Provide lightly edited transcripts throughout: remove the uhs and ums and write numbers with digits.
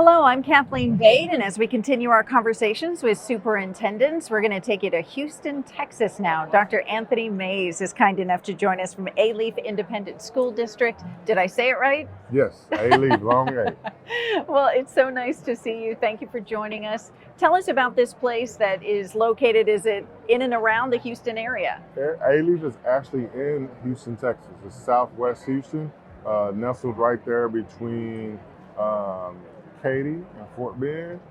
Hello, I'm Kathleen Bate, and as we continue our conversations with superintendents, we're going to take you to Houston, Texas now. Dr. Anthony Mays is kind enough to join us from Alief Independent School District. Did I say it right? Yes, Alief, long A. Well, it's so nice to see you. Thank you for joining us. Tell us about this place that is located, is it in and around the Houston area? Alief is actually in Houston, Texas. It's southwest Houston, nestled right there between Katy and Fort Bend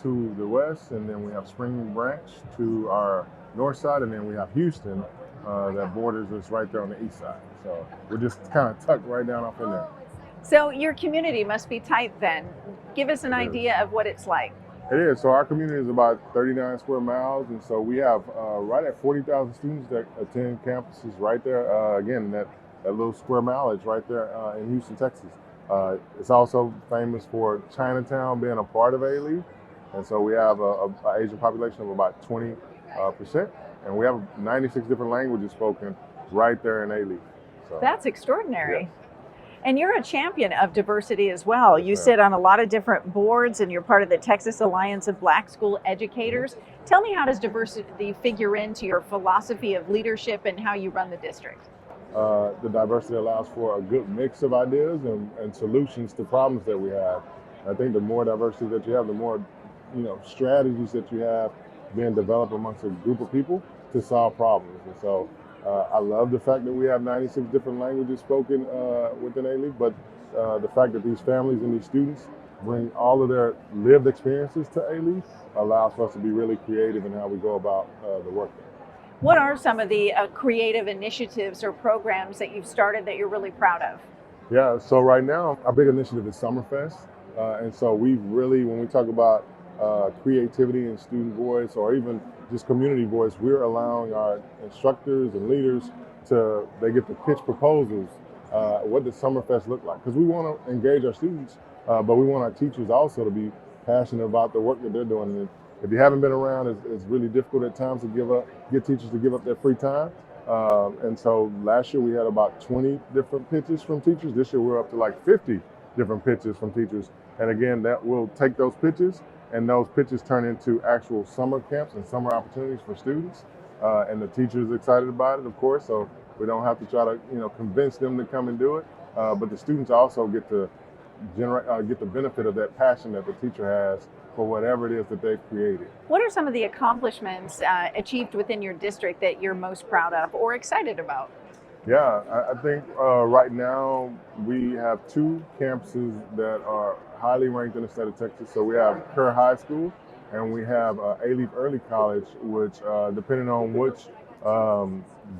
to the west, and then we have Spring Branch to our north side, and then we have Houston that borders us right there on the east side. So we're just kind of tucked right down off in there. So your community must be tight then. Give us an idea of what it's like. It is. So our community is about 39 square miles, and so we have right at 40,000 students that attend campuses right there. Again, that little square mileage right there in Houston, Texas. It's also famous for Chinatown being a part of Alief, and so we have an Asian population of about 20%, and we have 96 different languages spoken right there in Alief. So, that's extraordinary. Yes. And you're a champion of diversity as well. You sit on a lot of different boards, and you're part of the Texas Alliance of Black School Educators. Tell me, how does diversity figure into your philosophy of leadership and how you run the district? The diversity allows for a good mix of ideas and solutions to problems that we have. I think the more diversity that you have, the more strategies that you have being developed amongst a group of people to solve problems. And so I love the fact that we have 96 different languages spoken within Alief, but the fact that these families and these students bring all of their lived experiences to Alief allows for us to be really creative in how we go about the work there. What are some of the creative initiatives or programs that you've started that you're really proud of? Yeah, so right now, our big initiative is Summerfest. And so we've really, when we talk about creativity and student voice, or even just community voice, we're allowing our instructors and leaders they get to pitch proposals. What does Summerfest look like? Because we want to engage our students, but we want our teachers also to be passionate about the work that they're doing. And if you haven't been around, it's really difficult at times to get teachers to give up their free time. And so last year we had about 20 different pitches from teachers. This year we're up to like 50 different pitches from teachers. And again, that will take those pitches, and those pitches turn into actual summer camps and summer opportunities for students. And the teachers are excited about it, of course, so we don't have to try to convince them to come and do it. But the students also get to get the benefit of that passion that the teacher has for whatever it is that they've created. What are some of the accomplishments achieved within your district that you're most proud of or excited about? Yeah, I think right now we have two campuses that are highly ranked in the state of Texas. So we have Kerr High School and we have Alief Early College, which depending on which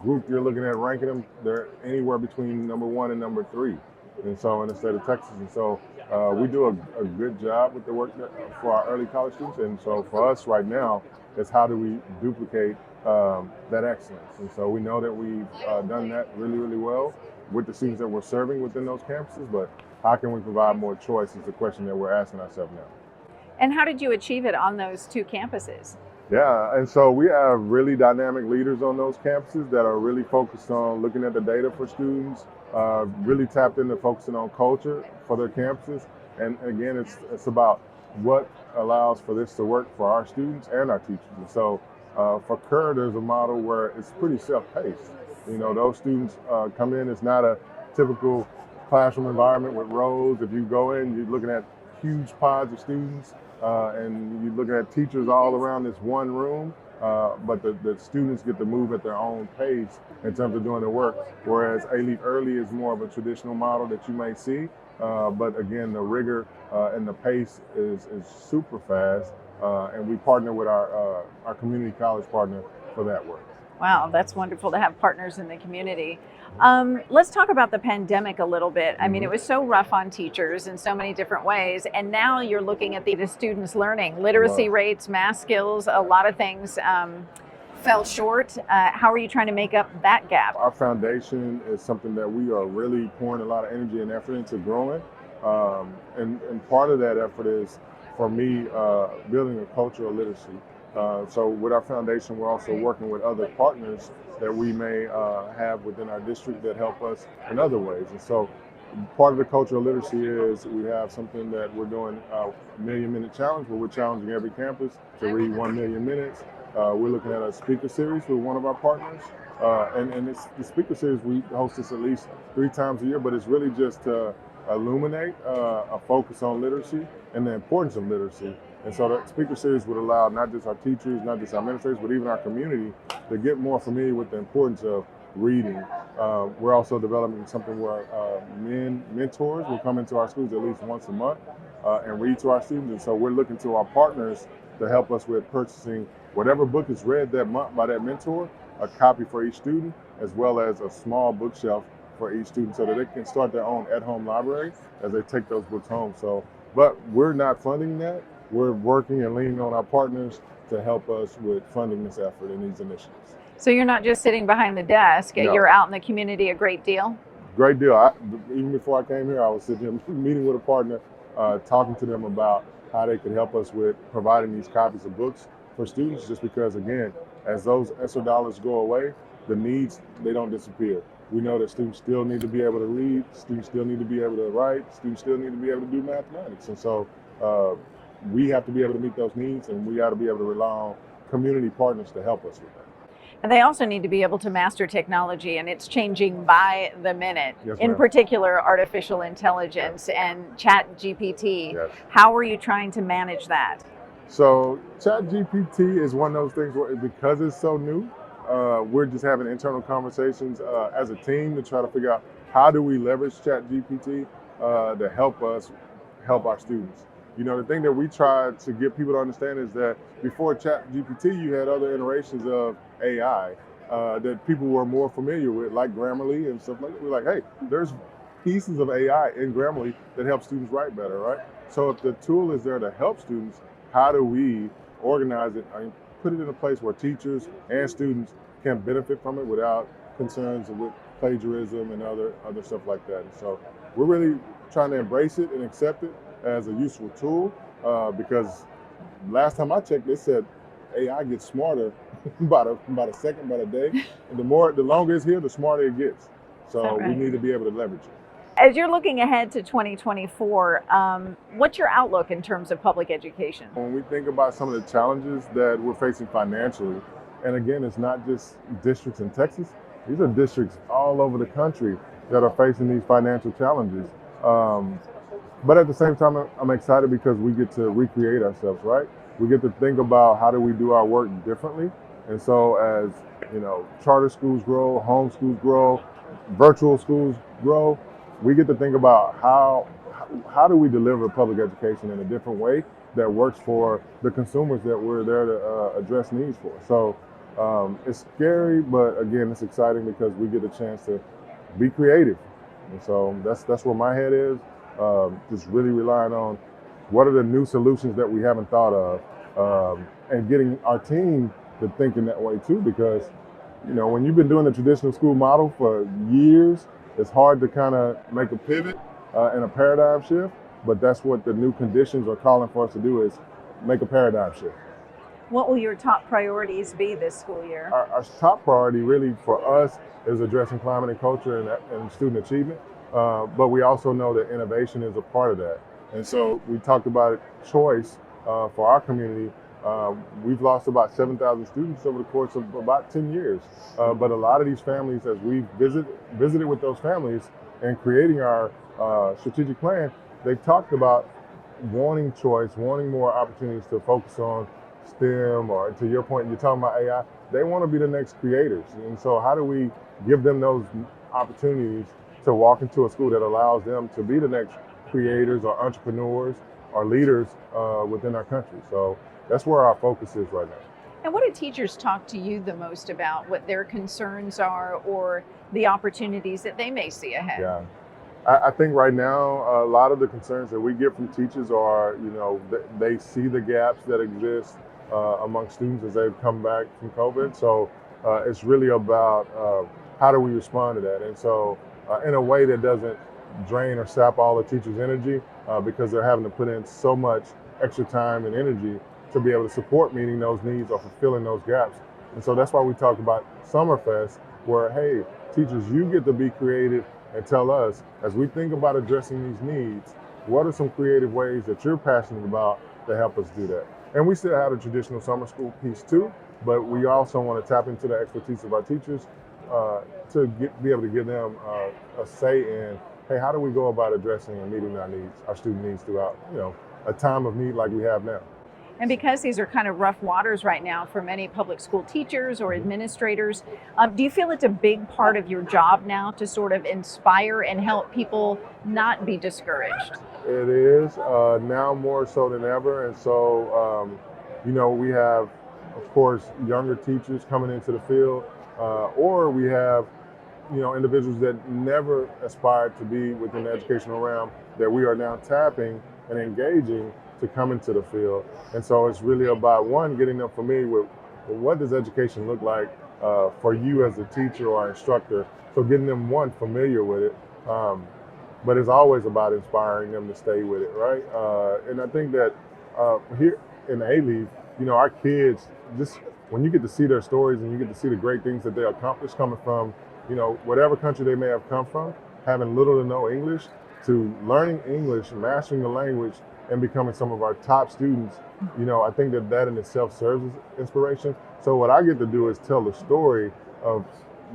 group you're looking at ranking them, they're anywhere between number 1 and number 3. And so in the state of Texas. And so we do a good job with the work for our early college students. And so for us right now, it's how do we duplicate that excellence. And so we know that we've done that really, really well with the students that we're serving within those campuses, but how can we provide more choice is the question that we're asking ourselves now. And how did you achieve it on those two campuses? Yeah, and so we have really dynamic leaders on those campuses that are really focused on looking at the data for students, really tapped into focusing on culture for their campuses. And again, it's about what allows for this to work for our students and our teachers. And so for Kerr, there's a model where it's pretty self-paced. Those students come in, it's not a typical classroom environment with rows. If you go in, you're looking at huge pods of students, and you're looking at teachers all around this one room, but the students get to move at their own pace in terms of doing the work, whereas Alief Early is more of a traditional model that you may see, but again, the rigor and the pace is super fast, and we partner with our community college partner for that work. Wow, that's wonderful to have partners in the community. Let's talk about the pandemic a little bit. I mean, it was so rough on teachers in so many different ways, and now you're looking at the students learning, literacy rates, math skills, a lot of things fell short. How are you trying to make up that gap? Our foundation is something that we are really pouring a lot of energy and effort into growing, and part of that effort is, for me, building a culture of literacy. So with our foundation, we're also working with other partners that we may have within our district that help us in other ways. And so Part of the cultural literacy is we have something that we're doing, a million minute challenge, where we're challenging every campus to read 1 million minutes. We're looking at a speaker series with one of our partners. And it's the speaker series, we host this at least 3 times a year, but it's really just to illuminate a focus on literacy and the importance of literacy. And so the speaker series would allow not just our teachers, not just our administrators, but even our community to get more familiar with the importance of reading. We're also developing something where mentors will come into our schools at least once a month and read to our students. And so we're looking to our partners to help us with purchasing whatever book is read that month by that mentor, a copy for each student, as well as a small bookshelf for each student so that they can start their own at-home library as they take those books home. So, but we're not funding that. We're working and leaning on our partners to help us with funding this effort and these initiatives. So you're not just sitting behind the desk, No. you're out in the community a great deal? Great deal. Even before I came here, I was sitting here meeting with a partner, talking to them about how they could help us with providing these copies of books for students, just because, again, as those ESSER dollars go away, the needs, they don't disappear. We know that students still need to be able to read, students still need to be able to write, students still need to be able to do mathematics. And so we have to be able to meet those needs, and we got to be able to rely on community partners to help us with that. And they also need to be able to master technology, and it's changing by the minute. Yes, in ma'am. particular, artificial intelligence and Chat GPT. Yes. How are you trying to manage that? So ChatGPT is one of those things where, because it's so new, we're just having internal conversations as a team to try to figure out how do we leverage ChatGPT to help us help our students. You know, the thing that we try to get people to understand is that before ChatGPT, you had other iterations of AI that people were more familiar with, like Grammarly and stuff like that. We're like, hey, there's pieces of AI in Grammarly that help students write better, right? So if the tool is there to help students, how do we organize it and put it in a place where teachers and students can benefit from it without concerns with plagiarism and other stuff like that? And so we're really trying to embrace it and accept it as a useful tool because last time I checked, it said AI gets smarter about a second, about a day. And the longer it's here, the smarter it gets. So right? We need to be able to leverage it. As you're looking ahead to 2024, what's your outlook in terms of public education? When we think about some of the challenges that we're facing financially, and again, it's not just districts in Texas, these are districts all over the country that are facing these financial challenges. But at the same time, I'm excited because we get to recreate ourselves, right? We get to think about how do we do our work differently. And so as, you know, charter schools grow, home schools grow, virtual schools grow, we get to think about how do we deliver public education in a different way that works for the consumers that we're there to address needs for. So it's scary, but again, it's exciting because we get a chance to be creative. And so that's where my head is, just really relying on what are the new solutions that we haven't thought of, and getting our team to think in that way too, because, you know, when you've been doing the traditional school model for years, it's hard to kind of make a pivot and a paradigm shift, but that's what the new conditions are calling for us to do, is make a paradigm shift. What will your top priorities be this school year? Our top priority really for us is addressing climate and culture and student achievement, but we also know that innovation is a part of that. And so we talked about choice for our community. We've lost about 7,000 students over the course of about 10 years. But a lot of these families, as we visited with those families and creating our strategic plan, they talked about wanting choice, wanting more opportunities to focus on STEM, or to your point, you're talking about AI, they want to be the next creators. And so how do we give them those opportunities to walk into a school that allows them to be the next creators or entrepreneurs or leaders within our country? So that's where our focus is right now. And what do teachers talk to you the most about, what their concerns are or the opportunities that they may see ahead? Yeah, I think right now, a lot of the concerns that we get from teachers are, you know, they see the gaps that exist among students as they've come back from COVID. So it's really about how do we respond to that? And so in a way that doesn't drain or sap all the teachers' energy because they're having to put in so much extra time and energy to be able to support meeting those needs or fulfilling those gaps. And so that's why we talked about Summerfest, where, hey, teachers, you get to be creative and tell us, as we think about addressing these needs, what are some creative ways that you're passionate about to help us do that? And we still have a traditional summer school piece too, but we also want to tap into the expertise of our teachers to be able to give them a say in, hey, how do we go about addressing and meeting our needs, our student needs throughout, a time of need like we have now. And because these are kind of rough waters right now for many public school teachers or administrators, do you feel it's a big part of your job now to sort of inspire and help people not be discouraged? It is now more so than ever. And so, we have, of course, younger teachers coming into the field, or we have, individuals that never aspired to be within the educational realm that we are now tapping and engaging to come into the field. And so it's really about, one, getting them familiar with what does education look like for you as a teacher or instructor. So getting them, one, familiar with it. But it's always about inspiring them to stay with it, right? And I think that here in Alief, our kids, just when you get to see their stories and you get to see the great things that they accomplish coming from, whatever country they may have come from, having little to no English, to learning English, mastering the language, and becoming some of our top students, I think that in itself serves as inspiration. So what I get to do is tell the story of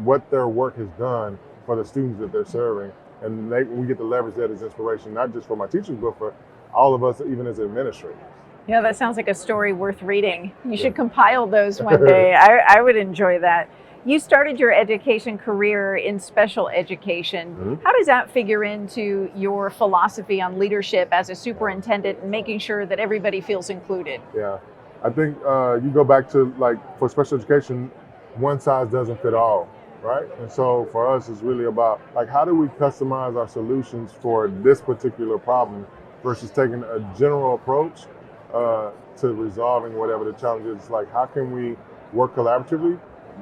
what their work has done for the students that they're serving. And we get to leverage that as inspiration, not just for my teachers, but for all of us, even as administrators. Yeah, that sounds like a story worth reading. You should compile those one day. I would enjoy that. You started your education career in special education. Mm-hmm. How does that figure into your philosophy on leadership as a superintendent and making sure that everybody feels included? Yeah, I think you go back to, for special education, one size doesn't fit all, right? And so for us, it's really about, how do we customize our solutions for this particular problem versus taking a general approach to resolving whatever the challenge is. How can we work collaboratively,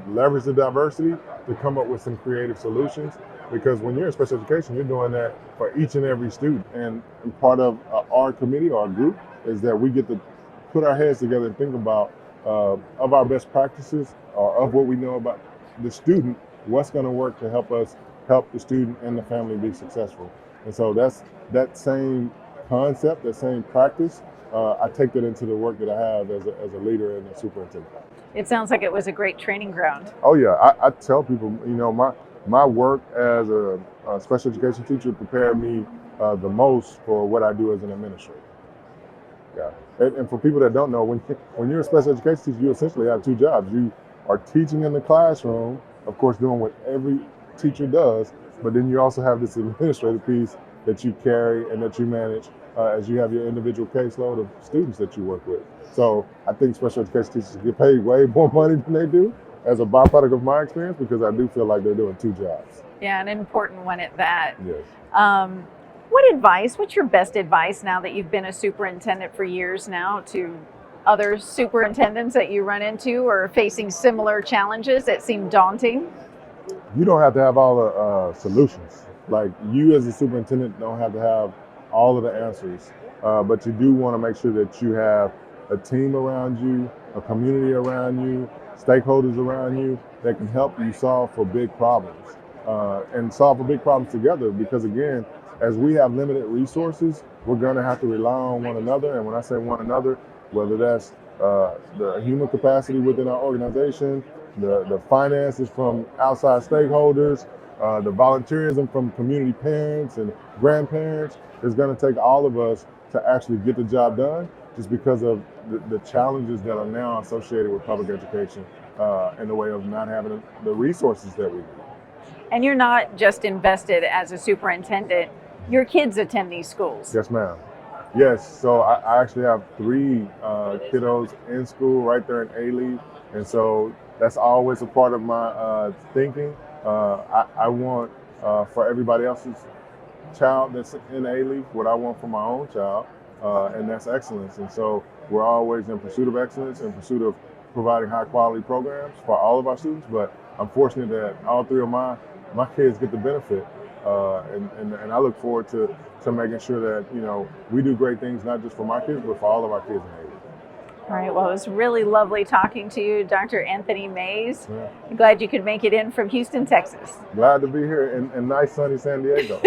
leverage the diversity to come up with some creative solutions? Because when you're in special education, you're doing that for each and every student. And part of our committee, our group, is that we get to put our heads together and think about of our best practices or of what we know about the student, what's going to work to help us help the student and the family be successful. And so that's that same concept, that same practice. I take that into the work that I have as a leader and a superintendent. It sounds like it was a great training ground. Oh yeah, I tell people, my work as a special education teacher prepared me the most for what I do as an administrator. Yeah, and for people that don't know, when you're a special education teacher, you essentially have two jobs. You are teaching in the classroom, of course, doing what every teacher does, but then you also have this administrative piece that you carry and that you manage as you have your individual caseload of students that you work with. So I think special education teachers get paid way more money than they do as a byproduct of my experience, because I do feel like they're doing two jobs. Yeah, an important one at that. Yes. What's your best advice now that you've been a superintendent for years now, to other superintendents that you run into or facing similar challenges that seem daunting? You don't have to have all the solutions. You as a superintendent don't have to have all of the answers, but you do want to make sure that you have a team around you, a community around you, stakeholders around you that can help you solve for big problems and solve for big problems together. Because again, as we have limited resources, we're going to have to rely on one another. And when I say one another, whether that's the human capacity within our organization, the finances from outside stakeholders, the volunteerism from community parents and grandparents, it's going to take all of us to actually get the job done, just because of the challenges that are now associated with public education in the way of not having the resources that we need. And you're not just invested as a superintendent, your kids attend these schools. Yes, ma'am. Yes, so I actually have 3 kiddos in school right there in Alief, and so that's always a part of my thinking. I want for everybody else's child that's in Alief what I want for my own child, and that's excellence. And so we're always in pursuit of excellence, in pursuit of providing high quality programs for all of our students. But I'm fortunate that all 3 of my kids get the benefit, and I look forward to making sure that we do great things, not just for my kids, but for all of our kids in Haiti. All right. Well, it was really lovely talking to you, Dr. Anthony Mays. Yeah. I'm glad you could make it in from Houston, Texas. Glad to be here in nice sunny San Diego.